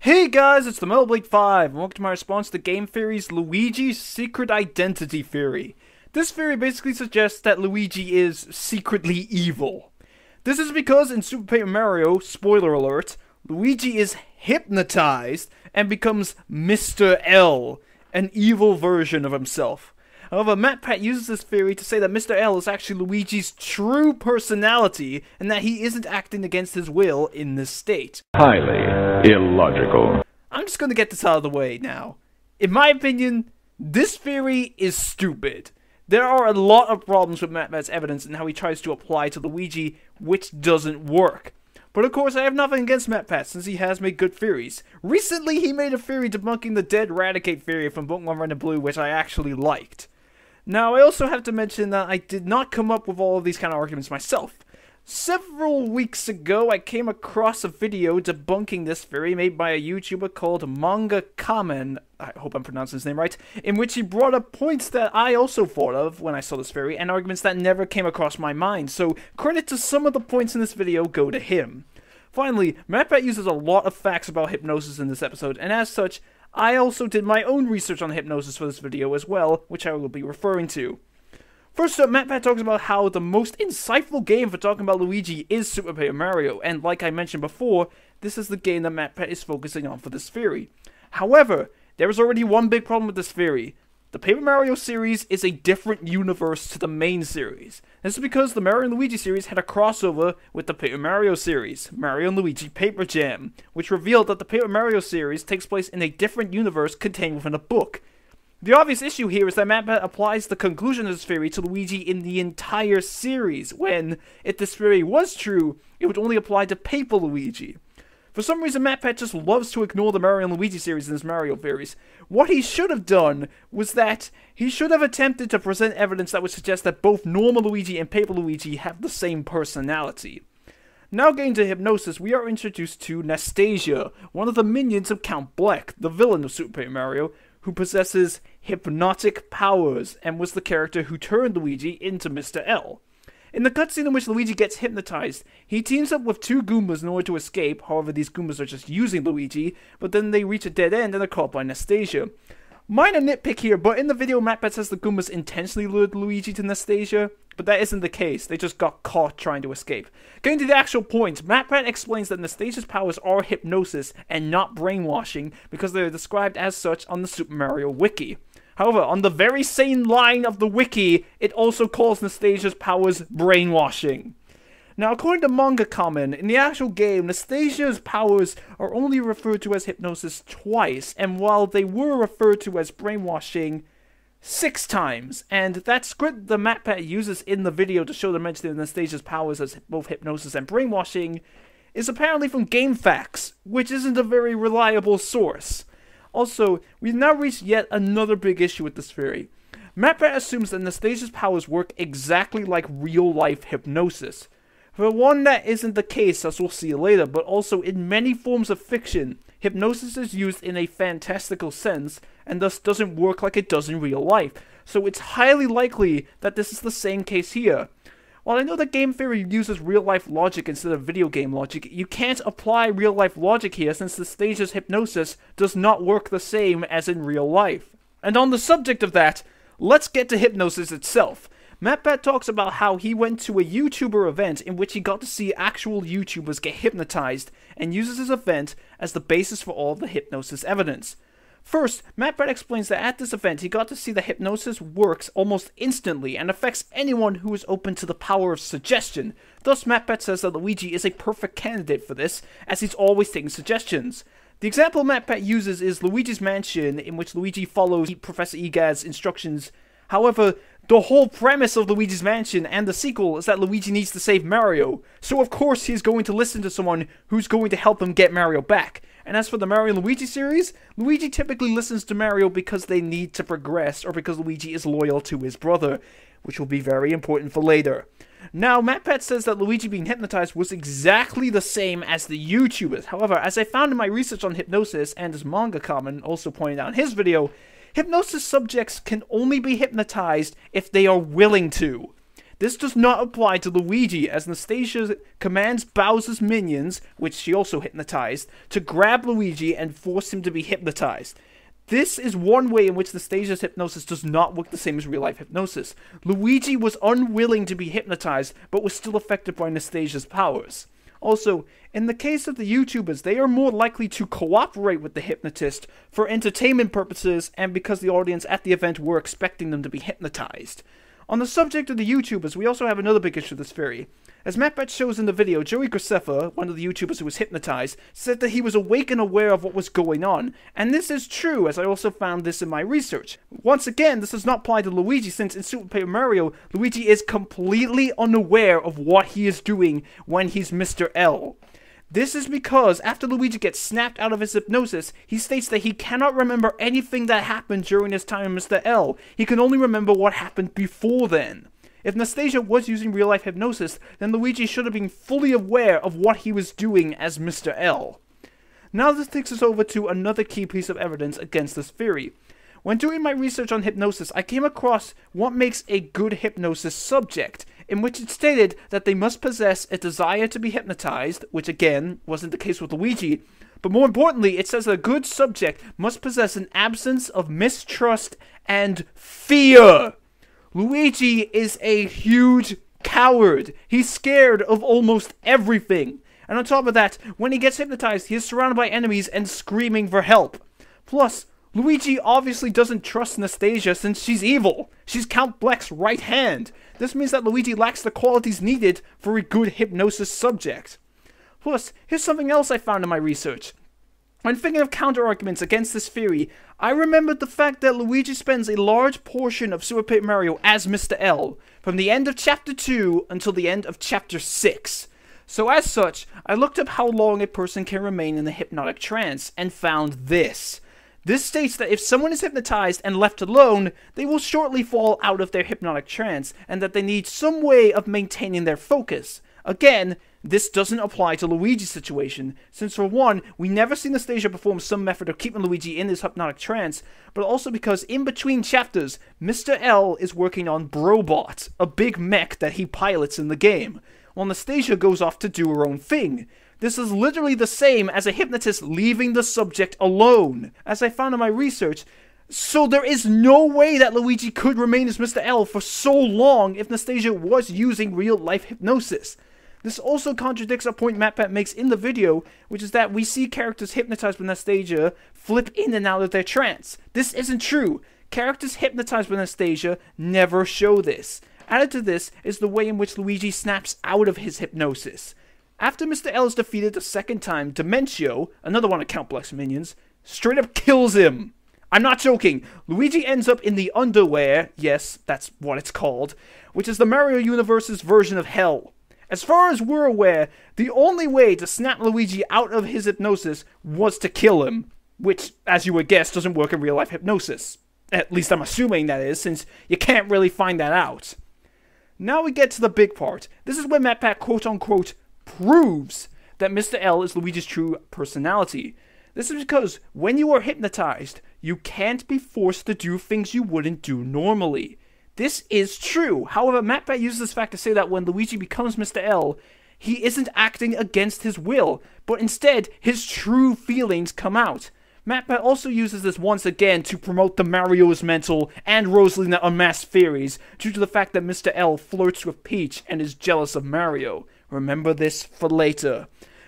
Hey guys, it's the Metal Blade 5, and welcome to my response to Game Theory's Luigi's Secret Identity Theory. This theory basically suggests that Luigi is secretly evil. This is because in Super Paper Mario, spoiler alert, Luigi is hypnotized and becomes Mr. L, an evil version of himself. However, MatPat uses this theory to say that Mr. L is actually Luigi's true personality, and that he isn't acting against his will in this state. Highly illogical. I'm just gonna get this out of the way now. In my opinion, this theory is stupid. There are a lot of problems with MatPat's evidence and how he tries to apply to Luigi, which doesn't work. But of course, I have nothing against MatPat, since he has made good theories. Recently, he made a theory debunking the Dead Radicate theory from Pokemon Red and Blue, which I actually liked. Now, I also have to mention that I did not come up with all of these kind of arguments myself. Several weeks ago, I came across a video debunking this theory made by a YouTuber called Manga Kamen, I hope I'm pronouncing his name right, in which he brought up points that I also thought of when I saw this theory, and arguments that never came across my mind, so credit to some of the points in this video go to him. Finally, MatPat uses a lot of facts about hypnosis in this episode, and as such, I also did my own research on hypnosis for this video as well, which I will be referring to. First up, MatPat talks about how the most insightful game for talking about Luigi is Super Paper Mario, and like I mentioned before, this is the game that MatPat is focusing on for this theory. However, there is already one big problem with this theory. The Paper Mario series is a different universe to the main series. This is because the Mario & Luigi series had a crossover with the Paper Mario series, Mario & Luigi Paper Jam, which revealed that the Paper Mario series takes place in a different universe contained within a book. The obvious issue here is that MatPat applies the conclusion of this theory to Luigi in the entire series, when, if this theory was true, it would only apply to Paper Luigi. For some reason, MatPat just loves to ignore the Mario & Luigi series in his Mario theories. What he should have done was that he should have attempted to present evidence that would suggest that both normal Luigi and Paper Luigi have the same personality. Now getting to hypnosis, we are introduced to Nastasia, one of the minions of Count Bleck, the villain of Super Paper Mario, who possesses hypnotic powers and was the character who turned Luigi into Mr. L. In the cutscene in which Luigi gets hypnotized, he teams up with two Goombas in order to escape. However, these Goombas are just using Luigi, but then they reach a dead end and are caught by Nastasia. Minor nitpick here, but in the video MatPat says the Goombas intentionally lured Luigi to Nastasia, but that isn't the case. They just got caught trying to escape. Getting to the actual point, MatPat explains that Nastasia's powers are hypnosis and not brainwashing because they are described as such on the Super Mario Wiki. However, on the very same line of the wiki, it also calls Nastasia's powers brainwashing. Now, according to Manga Kamen, in the actual game, Nastasia's powers are only referred to as hypnosis twice, and while they were referred to as brainwashing 6 times, and that script the MatPat uses in the video to show the mention of Nastasia's powers as both hypnosis and brainwashing is apparently from GameFAQs, which isn't a very reliable source. Also, we've now reached yet another big issue with this theory. MatPat assumes that Nastasia's powers work exactly like real-life hypnosis. For one, that isn't the case, as we'll see later, but also in many forms of fiction, hypnosis is used in a fantastical sense, and thus doesn't work like it does in real life. So it's highly likely that this is the same case here. While I know that game theory uses real-life logic instead of video game logic, you can't apply real-life logic here since Nastasia's hypnosis does not work the same as in real life. And on the subject of that, let's get to hypnosis itself. MatPat talks about how he went to a YouTuber event in which he got to see actual YouTubers get hypnotized, and uses his event as the basis for all the hypnosis evidence. First, MatPat explains that at this event he got to see that hypnosis works almost instantly and affects anyone who is open to the power of suggestion. Thus, MatPat says that Luigi is a perfect candidate for this, as he's always taking suggestions. The example MatPat uses is Luigi's Mansion, in which Luigi follows Professor Egad's instructions. However, the whole premise of Luigi's Mansion and the sequel is that Luigi needs to save Mario, so of course he's going to listen to someone who's going to help him get Mario back. And as for the Mario & Luigi series, Luigi typically listens to Mario because they need to progress, or because Luigi is loyal to his brother, which will be very important for later. Now, MatPat says that Luigi being hypnotized was exactly the same as the YouTubers. However, as I found in my research on hypnosis, and as Manga Kamen also pointed out in his video, hypnosis subjects can only be hypnotized if they are willing to. This does not apply to Luigi, as Anastasia commands Bowser's minions, which she also hypnotized, to grab Luigi and force him to be hypnotized. This is one way in which Anastasia's hypnosis does not work the same as real-life hypnosis. Luigi was unwilling to be hypnotized, but was still affected by Anastasia's powers. Also, in the case of the YouTubers, they are more likely to cooperate with the hypnotist for entertainment purposes and because the audience at the event were expecting them to be hypnotized. On the subject of the YouTubers, we also have another big issue with this theory. As MatPat shows in the video, Joey Graceffa, one of the YouTubers who was hypnotized, said that he was awake and aware of what was going on, and this is true, as I also found this in my research. Once again, this does not apply to Luigi, since in Super Paper Mario, Luigi is completely unaware of what he is doing when he's Mr. L. This is because, after Luigi gets snapped out of his hypnosis, he states that he cannot remember anything that happened during his time as Mr. L. He can only remember what happened before then. If Anastasia was using real-life hypnosis, then Luigi should have been fully aware of what he was doing as Mr. L. Now this takes us over to another key piece of evidence against this theory. When doing my research on hypnosis, I came across what makes a good hypnosis subject, in which it stated that they must possess a desire to be hypnotized, which again wasn't the case with Luigi, but more importantly, it says that a good subject must possess an absence of mistrust and fear. Luigi is a huge coward. He's scared of almost everything. And on top of that, when he gets hypnotized, he is surrounded by enemies and screaming for help. Plus, Luigi obviously doesn't trust Anastasia since she's evil. She's Count Bleck's right hand. This means that Luigi lacks the qualities needed for a good hypnosis subject. Plus, here's something else I found in my research. When thinking of counter-arguments against this theory, I remembered the fact that Luigi spends a large portion of Super Paper Mario as Mr. L, from the end of Chapter 2 until the end of Chapter 6. So as such, I looked up how long a person can remain in a hypnotic trance, and found this. This states that if someone is hypnotized and left alone, they will shortly fall out of their hypnotic trance, and that they need some way of maintaining their focus. Again, this doesn't apply to Luigi's situation, since for one, we never see Anastasia perform some method of keeping Luigi in his hypnotic trance, but also because in between chapters, Mr. L is working on Brobot, a big mech that he pilots in the game, while Anastasia goes off to do her own thing. This is literally the same as a hypnotist leaving the subject alone, as I found in my research. So there is no way that Luigi could remain as Mr. L for so long if Anastasia was using real-life hypnosis. This also contradicts a point MatPat makes in the video, which is that we see characters hypnotized with Anastasia flip in and out of their trance. This isn't true. Characters hypnotized with Anastasia never show this. Added to this is the way in which Luigi snaps out of his hypnosis. After Mr. L is defeated the second time, Dimentio, another one of Count Bleck's minions, straight up kills him. I'm not joking. Luigi ends up in the underwear, yes, that's what it's called, which is the Mario universe's version of hell. As far as we're aware, the only way to snap Luigi out of his hypnosis was to kill him, which, as you would guess, doesn't work in real-life hypnosis. At least I'm assuming that is, since you can't really find that out. Now we get to the big part. This is where MatPat quote-unquote proves that Mr. L is Luigi's true personality. This is because when you are hypnotized, you can't be forced to do things you wouldn't do normally. This is true. However, MatPat uses this fact to say that when Luigi becomes Mr. L, he isn't acting against his will, but instead, his true feelings come out. MatPat also uses this once again to promote the Mario's Mental and Rosalina Unmasked theories, due to the fact that Mr. L flirts with Peach and is jealous of Mario. Remember this for later.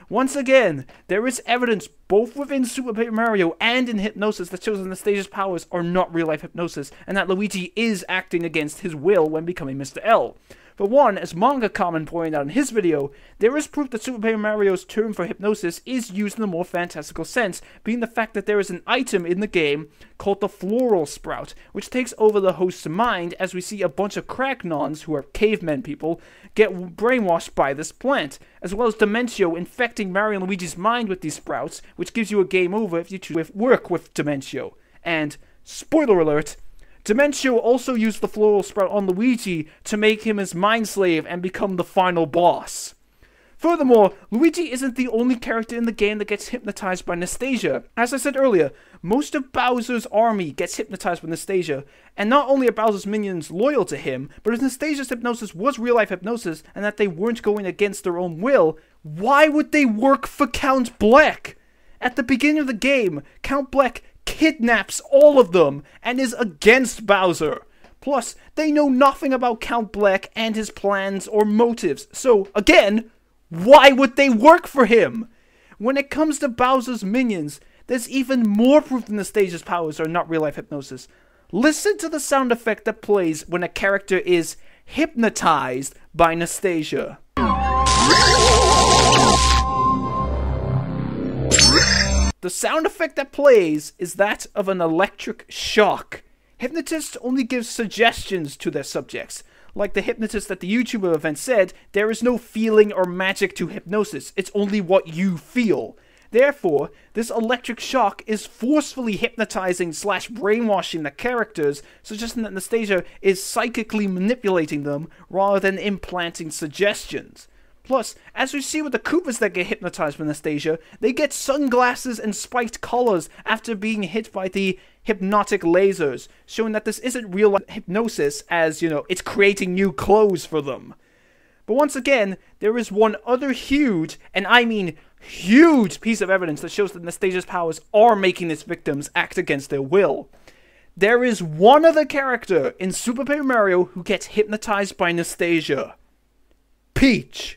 Once again, there is evidence both within Super Paper Mario and in Hypnosis that shows Anastasia's powers are not real-life hypnosis, and that Luigi is acting against his will when becoming Mr. L. For one, as Manga Common pointed out in his video, there is proof that Super Paper Mario's term for hypnosis is used in a more fantastical sense, being the fact that there is an item in the game called the Floral Sprout, which takes over the host's mind as we see a bunch of Cracknons, who are cavemen people, get brainwashed by this plant, as well as Dimentio infecting Mario and Luigi's mind with these sprouts, which gives you a game over if you choose to work with Dimentio. And, spoiler alert, Dimentio also used the Floral Sprout on Luigi to make him his mind slave and become the final boss. Furthermore, Luigi isn't the only character in the game that gets hypnotized by Nastasia. As I said earlier, most of Bowser's army gets hypnotized by Nastasia, and not only are Bowser's minions loyal to him, but if Nastasia's hypnosis was real-life hypnosis, and that they weren't going against their own will, why would they work for Count Bleck? At the beginning of the game, Count Bleck kidnaps all of them, and is against Bowser. Plus, they know nothing about Count Bleck and his plans or motives, so, again, why would they work for him? When it comes to Bowser's minions, there's even more proof that Nastasia's powers are not real-life hypnosis. Listen to the sound effect that plays when a character is hypnotized by Nastasia. The sound effect that plays is that of an electric shock. Hypnotists only give suggestions to their subjects. Like the hypnotist at the YouTuber event said, there is no feeling or magic to hypnosis, it's only what you feel. Therefore, this electric shock is forcefully hypnotizing / brainwashing the characters, suggesting that Nastasia is psychically manipulating them rather than implanting suggestions. Plus, as we see with the Koopas that get hypnotized by Nastasia, they get sunglasses and spiked collars after being hit by the hypnotic lasers, showing that this isn't real hypnosis as, it's creating new clothes for them. But once again, there is one other huge, and I mean huge, piece of evidence that shows that Nastasia's powers are making its victims act against their will. There is one other character in Super Paper Mario who gets hypnotized by Nastasia. Peach.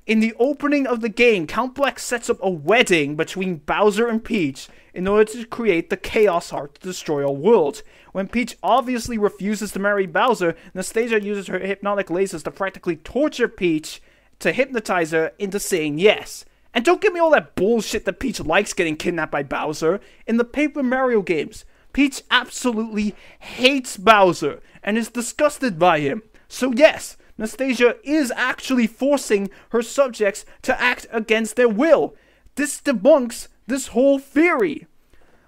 In the opening of the game, Count Bleck sets up a wedding between Bowser and Peach in order to create the Chaos Heart to destroy all worlds. When Peach obviously refuses to marry Bowser, Nastasia uses her hypnotic lasers to practically torture Peach to hypnotize her into saying yes. And don't give me all that bullshit that Peach likes getting kidnapped by Bowser. In the Paper Mario games, Peach absolutely hates Bowser and is disgusted by him. So yes, Nastasia is actually forcing her subjects to act against their will. This debunks this whole theory.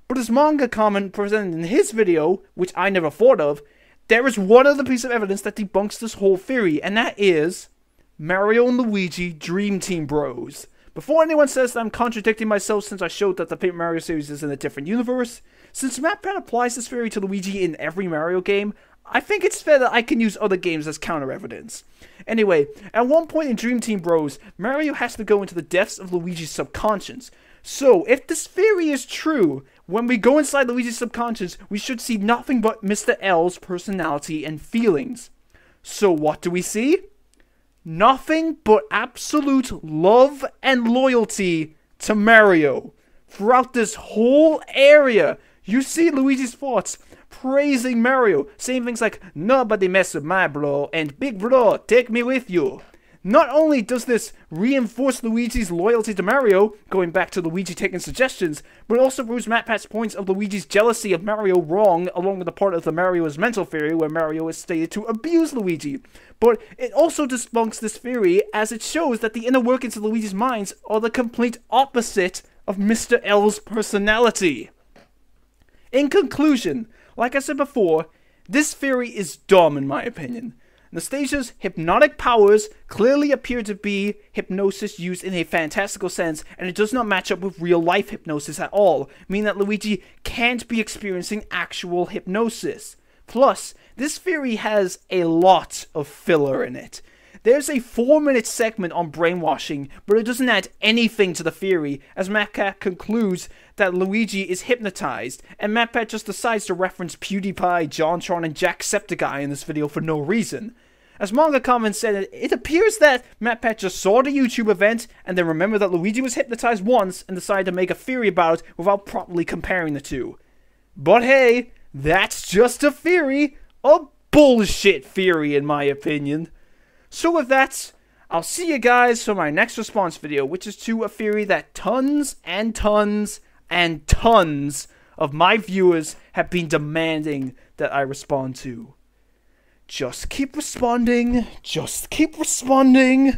But as Manga Comment presented in his video, which I never thought of, there is one other piece of evidence that debunks this whole theory, and that is Mario and Luigi Dream Team Bros. Before anyone says that I'm contradicting myself since I showed that the Paper Mario series is in a different universe, since MatPat applies this theory to Luigi in every Mario game, I think it's fair that I can use other games as counter-evidence. Anyway, at one point in Dream Team Bros, Mario has to go into the depths of Luigi's subconscious. So, if this theory is true, when we go inside Luigi's subconscious, we should see nothing but Mr. L's personality and feelings. So what do we see? Nothing but absolute love and loyalty to Mario. Throughout this whole area, you see Luigi's thoughts praising Mario, saying things like, "Nobody mess with my bro," and "Big bro, take me with you." Not only does this reinforce Luigi's loyalty to Mario, going back to Luigi taking suggestions, but it also proves MatPat's points of Luigi's jealousy of Mario wrong, along with the part of the Mario is mental theory where Mario is stated to abuse Luigi. But it also debunks this theory as it shows that the inner workings of Luigi's minds are the complete opposite of Mr. L's personality. In conclusion, like I said before, this theory is dumb in my opinion. Nastasia's hypnotic powers clearly appear to be hypnosis used in a fantastical sense, and it does not match up with real-life hypnosis at all, meaning that Luigi can't be experiencing actual hypnosis. Plus, this theory has a lot of filler in it. There's a 4-minute segment on brainwashing, but it doesn't add anything to the theory, as MatPat concludes that Luigi is hypnotized, and MatPat just decides to reference PewDiePie, JonTron, and Jacksepticeye in this video for no reason. As Manga Comment said, it appears that MatPat just saw the YouTube event, and then remembered that Luigi was hypnotized once, and decided to make a theory about it without properly comparing the two. But hey, that's just a theory. A bullshit theory in my opinion. So with that, I'll see you guys for my next response video, which is to a theory that tons and tons and tons of my viewers have been demanding that I respond to. Just keep responding. Just keep responding.